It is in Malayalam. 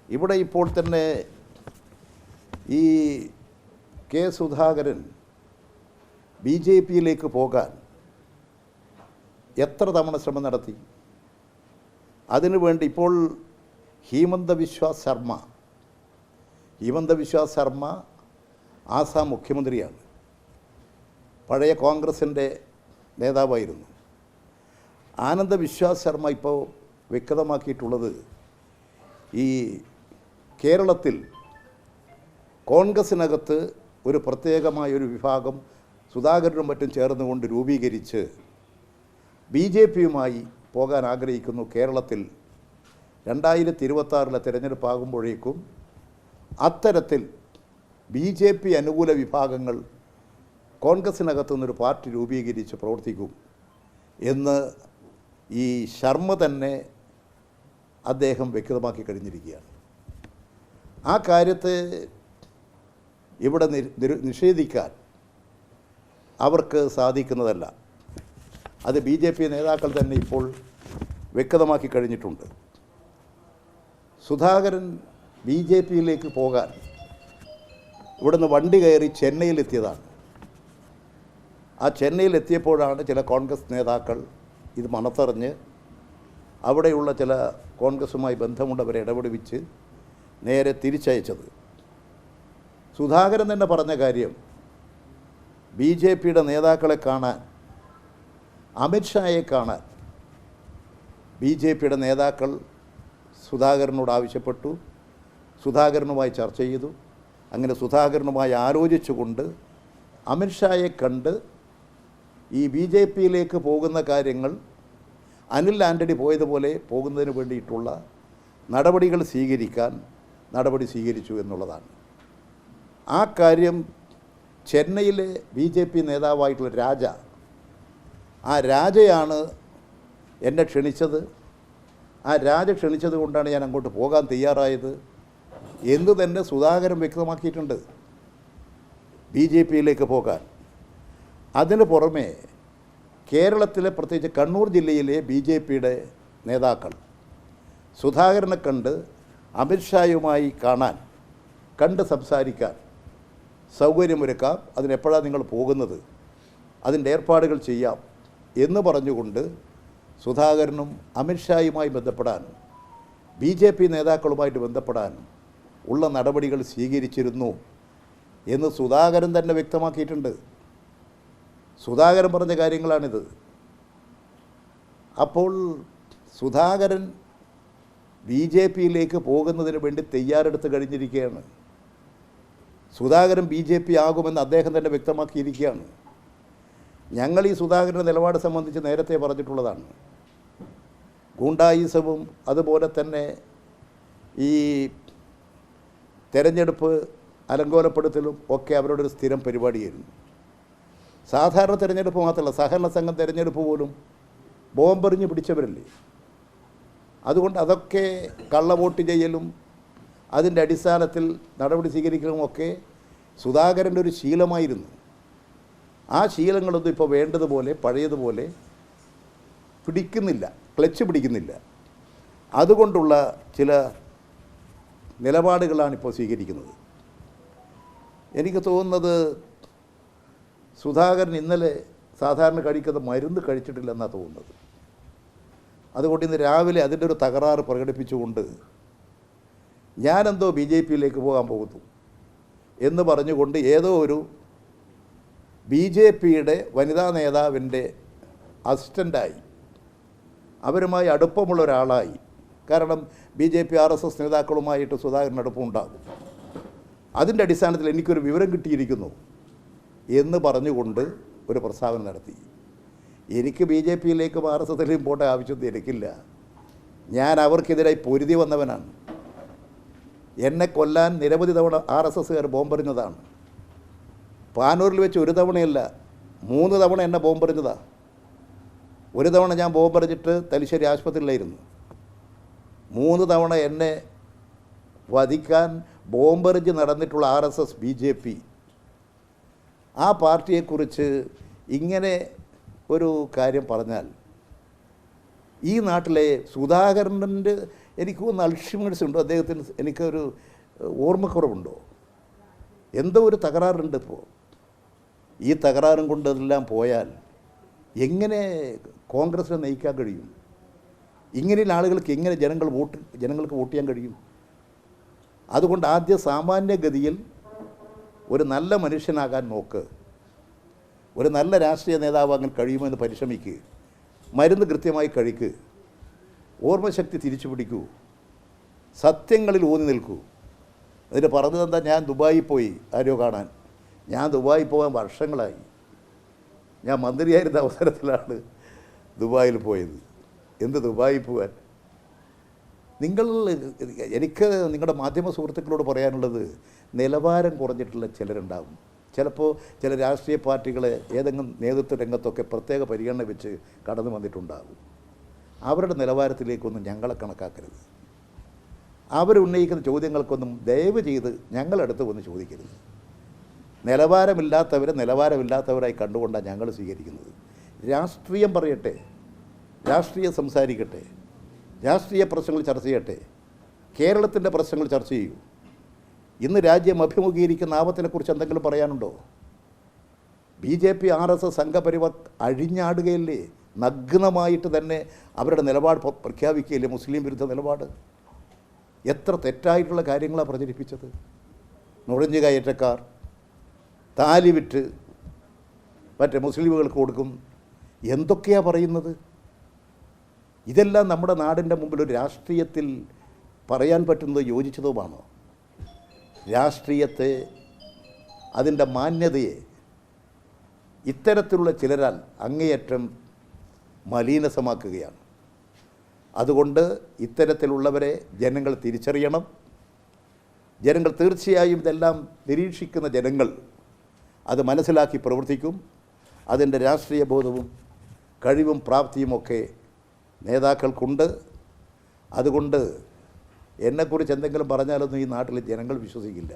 ഇവിടെ ഇപ്പോൾ തന്നെ ഈ കെ സുധാകരൻ ബി ജെ പിയിലേക്ക് പോകാൻ എത്ര തവണ ശ്രമം നടത്തി? അതിനുവേണ്ടി ഇപ്പോൾ ഹിമന്ത ബിശ്വ ശർമ്മ ആസാം മുഖ്യമന്ത്രിയാണ്, പഴയ കോൺഗ്രസിൻ്റെ നേതാവായിരുന്നു. ആനന്ദ വിശ്വാസ് ശർമ്മ ഇപ്പോൾ വ്യക്തമാക്കിയിട്ടുള്ളത് ഈ കേരളത്തിൽ കോൺഗ്രസിനകത്ത് ഒരു പ്രത്യേകമായൊരു വിഭാഗം സുധാകരനും മറ്റും ചേർന്നുകൊണ്ട് രൂപീകരിച്ച് ബി ജെ പിയുമായി പോകാൻ ആഗ്രഹിക്കുന്നു. കേരളത്തിൽ 2026 തിരഞ്ഞെടുപ്പാകുമ്പോഴേക്കും അത്തരത്തിൽ ബി ജെ പി അനുകൂല വിഭാഗങ്ങൾ കോൺഗ്രസിനകത്തു നിന്നൊരു പാർട്ടി രൂപീകരിച്ച് പ്രവർത്തിക്കും എന്ന് ഈ ശർമ്മ തന്നെ അദ്ദേഹം വ്യക്തമാക്കി കഴിഞ്ഞിരിക്കുകയാണ്. ആ കാര്യത്തെ ഇവിടെ നിഷേധിക്കാൻ അവർക്ക് സാധിക്കുന്നതല്ല. അത് ബി ജെ പി നേതാക്കൾ തന്നെ ഇപ്പോൾ വ്യക്തമാക്കി കഴിഞ്ഞിട്ടുണ്ട്. സുധാകരൻ ബി ജെ പിയിലേക്ക് പോകാൻ ഇവിടുന്ന് വണ്ടി കയറി ചെന്നൈയിലെത്തിയതാണ്. ആ ചെന്നൈയിലെത്തിയപ്പോഴാണ് ചില കോൺഗ്രസ് നേതാക്കൾ ഇത് മണത്തറിഞ്ഞ് അവിടെയുള്ള ചില കോൺഗ്രസുമായി ബന്ധമുള്ളവരെ ഇടപെടുവിച്ച് നേരെ തിരിച്ചയച്ചത്. സുധാകരൻ തന്നെ പറഞ്ഞ കാര്യം, ബി ജെ പിയുടെ നേതാക്കളെ കാണാൻ, അമിത്ഷായെ കാണാൻ ബി ജെ പിയുടെ നേതാക്കൾ സുധാകരനോട് ആവശ്യപ്പെട്ടു. സുധാകരനുമായി ചർച്ച ചെയ്തു. അങ്ങനെ സുധാകരനുമായി ആലോചിച്ചുകൊണ്ട് അമിത്ഷായെ കണ്ട് ഈ ബി ജെ പിയിലേക്ക് പോകുന്ന കാര്യങ്ങൾ അനിൽ ആൻ്റണി പോയതുപോലെ പോകുന്നതിന് വേണ്ടിയിട്ടുള്ള നടപടികൾ നടപടി സ്വീകരിച്ചു എന്നുള്ളതാണ്. ആ കാര്യം ചെന്നൈയിലെ ബി ജെ പി നേതാവായിട്ടുള്ള ആ രാജയാണ് എന്നെ ക്ഷണിച്ചത്. ആ രാജ ക്ഷണിച്ചത് കൊണ്ടാണ് ഞാൻ അങ്ങോട്ട് പോകാൻ തയ്യാറായത് എന്ന് തന്നെ സുധാകരൻ വ്യക്തമാക്കിയിട്ടുണ്ട് ബി ജെ പിയിലേക്ക് പോകാൻ. അതിന് പുറമെ കേരളത്തിലെ പ്രത്യേകിച്ച് കണ്ണൂർ ജില്ലയിലെ ബി ജെ പിയുടെ നേതാക്കൾ സുധാകരനെ കണ്ട് അമിത്ഷായുമായി കണ്ട് സംസാരിക്കാൻ സൗകര്യമൊരുക്കാം, അതിനെപ്പോഴാണ് നിങ്ങൾ പോകുന്നത്, അതിൻ്റെ ഏർപ്പാടുകൾ ചെയ്യാം എന്ന് പറഞ്ഞുകൊണ്ട് സുധാകരനും അമിത്ഷായുമായി ബന്ധപ്പെടാനും ബി ജെ പി നേതാക്കളുമായിട്ട് ബന്ധപ്പെടാനും ഉള്ള നടപടികൾ സ്വീകരിച്ചിരുന്നു എന്ന് സുധാകരൻ തന്നെ വ്യക്തമാക്കിയിട്ടുണ്ട്. സുധാകരൻ പറഞ്ഞ കാര്യങ്ങളാണിത്. അപ്പോൾ സുധാകരൻ ബി ജെ പിയിലേക്ക് പോകുന്നതിന് വേണ്ടി തയ്യാറെടുത്ത് കഴിഞ്ഞിരിക്കുകയാണ്. സുധാകരൻ ബി ജെ പി ആകുമെന്ന് അദ്ദേഹം തന്നെ വ്യക്തമാക്കിയിരിക്കുകയാണ്. ഞങ്ങൾ ഈ സുധാകരൻ്റെ നിലപാട് സംബന്ധിച്ച് നേരത്തെ പറഞ്ഞിട്ടുള്ളതാണ്. ഗൂണ്ടായിസവും അതുപോലെ തന്നെ ഈ തെരഞ്ഞെടുപ്പ് അലങ്കോലപ്പെടുത്തലും ഒക്കെ അവരുടെ ഒരു സ്ഥിരം പരിപാടിയായിരുന്നു. സാധാരണ തിരഞ്ഞെടുപ്പ് മാത്രമല്ല, സഹകരണ സംഘം തിരഞ്ഞെടുപ്പ് പോലും ബോംബെറിഞ്ഞ് പിടിച്ചവരല്ലേ. അതുകൊണ്ട് അതൊക്കെ കള്ളവോട്ട് ചെയ്യലും അതിൻ്റെ അടിസ്ഥാനത്തിൽ നടപടി സ്വീകരിക്കലുമൊക്കെ സുധാകരൻ്റെ ഒരു ശീലമായിരുന്നു. ആ ശീലങ്ങളൊന്നും ഇപ്പോൾ വേണ്ടതുപോലെ പഴയതുപോലെ ക്ലച്ച് പിടിക്കുന്നില്ല. അതുകൊണ്ടുള്ള ചില നിലപാടുകളാണിപ്പോൾ സ്വീകരിക്കുന്നത്. എനിക്ക് തോന്നുന്നത് സുധാകരൻ ഇന്നലെ സാധാരണ കഴിക്കുന്ന മരുന്ന് കഴിച്ചിട്ടില്ലെന്നാണ് തോന്നുന്നത്. അതുകൊണ്ട് ഇന്ന് രാവിലെ അതിൻ്റെ ഒരു തകരാറ് പ്രകടിപ്പിച്ചുകൊണ്ട് ഞാനെന്തോ ബി ജെ പിയിലേക്ക് പോകാൻ പോകുന്നു എന്ന് പറഞ്ഞുകൊണ്ട് ഏതോ ഒരു ബി ജെ പിയുടെ വനിതാ നേതാവിൻ്റെ അസിസ്റ്റൻ്റായി, അവരുമായി അടുപ്പമുള്ള ഒരാളായി, കാരണം ബി ജെ പി RSS നേതാക്കളുമായിട്ട് സുധാകരൻ അടുപ്പമുണ്ടാകും, അതിൻ്റെ അടിസ്ഥാനത്തിൽ എനിക്കൊരു വിവരം കിട്ടിയിരിക്കുന്നു എന്ന് പറഞ്ഞുകൊണ്ട് ഒരു പ്രസ്താവന നടത്തി. എനിക്ക് ബി ജെ പിയിലേക്കും RSSയിലേക്കും പോകേണ്ട ആവശ്യമൊന്നും എനിക്കില്ല. ഞാൻ അവർക്കെതിരായി പൊരുതി വന്നവനാണ്. എന്നെ കൊല്ലാൻ നിരവധി തവണ RSSകാർ ബോംബെറിഞ്ഞതാണ്. പാനൂരിൽ വെച്ച് ഒരു തവണയല്ല 3 തവണ എന്നെ ബോംബെറിഞ്ഞതാണ്. ഒരു തവണ ഞാൻ ബോംബെറിഞ്ഞിട്ട് തലശ്ശേരി ആശുപത്രിയിലായിരുന്നു. 3 തവണ എന്നെ വധിക്കാൻ ബോംബെറിഞ്ഞ് നടന്നിട്ടുള്ള RSS BJP ആ പാർട്ടിയെക്കുറിച്ച് ഇങ്ങനെ ഒരു കാര്യം പറഞ്ഞാൽ ഈ നാട്ടിലെ സുധാകരൻ്റെ എനിക്ക് തോന്നുന്നു അൾഷിമേഴ്സ് ഉണ്ടോ അദ്ദേഹത്തിന്, എനിക്കൊരു ഓർമ്മക്കുറവുണ്ടോ, എന്തോ ഒരു തകരാറുണ്ട് ഇപ്പോൾ. ഈ തകരാറും കൊണ്ട് അതെല്ലാം പോയാൽ എങ്ങനെ കോൺഗ്രസിനെ നയിക്കാൻ കഴിയും? ഇങ്ങനെയുള്ള ആളുകൾക്ക് എങ്ങനെ ജനങ്ങൾക്ക് വോട്ട് ചെയ്യാൻ കഴിയും? അതുകൊണ്ട് ആദ്യം സാമാന്യഗതിയിൽ ഒരു നല്ല മനുഷ്യനാകാൻ നോക്ക്, ഒരു നല്ല രാഷ്ട്രീയ നേതാവാകാൻ കഴിയുമെന്ന് പരിശ്രമിക്കുക, മരുന്ന് കൃത്യമായി കഴിക്കുക, ഓർമ്മശക്തി തിരിച്ചു പിടിക്കൂ, സത്യങ്ങളിൽ ഊന്നി നിൽക്കൂ. എന്നിട്ട് പറഞ്ഞതെന്താ, ഞാൻ ദുബായിൽ പോയി ആരോ കാണാൻ. ഞാൻ ദുബായിൽ പോകാൻ വർഷങ്ങളായി. ഞാൻ മന്ത്രിയായിരുന്ന അവസരത്തിലാണ് ദുബായിൽ പോയത്. എന്ത് ദുബായിൽ പോകാൻ? എനിക്ക് നിങ്ങളുടെ മാധ്യമ സുഹൃത്തുക്കളോട് പറയാനുള്ളത്, നിലവാരം കുറഞ്ഞിട്ടുള്ള ചിലരുണ്ടാകും. ചിലപ്പോൾ ചില രാഷ്ട്രീയ പാർട്ടികളെ ഏതെങ്കിലും നേതൃത്വ രംഗത്തൊക്കെ പ്രത്യേക പരിഗണന വെച്ച് കടന്നു വന്നിട്ടുണ്ടാകും. അവരുടെ നിലവാരത്തിലേക്കൊന്നും ഞങ്ങളെ കണക്കാക്കരുത്. അവരുന്നയിക്കുന്ന ചോദ്യങ്ങൾക്കൊന്നും ദയവ് ചെയ്ത് ഞങ്ങളടുത്ത് വന്ന് ചോദിക്കരുത്. നിലവാരമില്ലാത്തവരായി കണ്ടുകൊണ്ടാണ് ഞങ്ങൾ സ്വീകരിക്കുന്നത്. രാഷ്ട്രീയം പറയട്ടെ, രാഷ്ട്രീയം സംസാരിക്കട്ടെ, രാഷ്ട്രീയ പ്രശ്നങ്ങൾ ചർച്ച ചെയ്യട്ടെ, കേരളത്തിൻ്റെ പ്രശ്നങ്ങൾ ചർച്ച ചെയ്യൂ. ഇന്ന് രാജ്യം അഭിമുഖീകരിക്കുന്ന ആപത്തിനെക്കുറിച്ച് എന്തെങ്കിലും പറയാനുണ്ടോ? BJP RSS സംഘപരിവാർ അഴിഞ്ഞാടുകയല്ലേ, നഗ്നമായിട്ട് തന്നെ അവരുടെ നിലപാട് പ്രഖ്യാപിക്കുകയില്ലേ, മുസ്ലിം വിരുദ്ധ നിലപാട്. എത്ര തെറ്റായിട്ടുള്ള കാര്യങ്ങളാണ് പ്രചരിപ്പിച്ചത്. നുഴഞ്ഞു കയറ്റക്കാർ താലി വിറ്റ് മറ്റേ മുസ്ലിമുകൾക്ക് കൊടുക്കും, എന്തൊക്കെയാണ് പറയുന്നത്. ഇതെല്ലാം നമ്മുടെ നാടിൻ്റെ മുമ്പിൽ ഒരു രാഷ്ട്രീയത്തിൽ പറയാൻ പറ്റുന്നത് യോജിച്ചതുമാണോ? രാഷ്ട്രീയത്തെ, അതിൻ്റെ മാന്യതയെ ഇത്തരത്തിലുള്ള ചിലരാൽ അങ്ങേയറ്റം മലീനസമാക്കുകയാണ്. അതുകൊണ്ട് ഇത്തരത്തിലുള്ളവരെ ജനങ്ങൾ തിരിച്ചറിയണം. ജനങ്ങൾ തീർച്ചയായും ഇതെല്ലാം നിരീക്ഷിക്കുന്ന ജനങ്ങൾ അത് മനസ്സിലാക്കി പ്രവർത്തിക്കും. അതിൻ്റെ രാഷ്ട്രീയ ബോധവും കഴിവും പ്രാപ്തിയുമൊക്കെ നേതാക്കൾക്കുണ്ട്. അതുകൊണ്ട് എന്നെക്കുറിച്ച് എന്തെങ്കിലും പറഞ്ഞാലൊന്നും ഈ നാട്ടിൽ ജനങ്ങൾ വിശ്വസിക്കില്ല.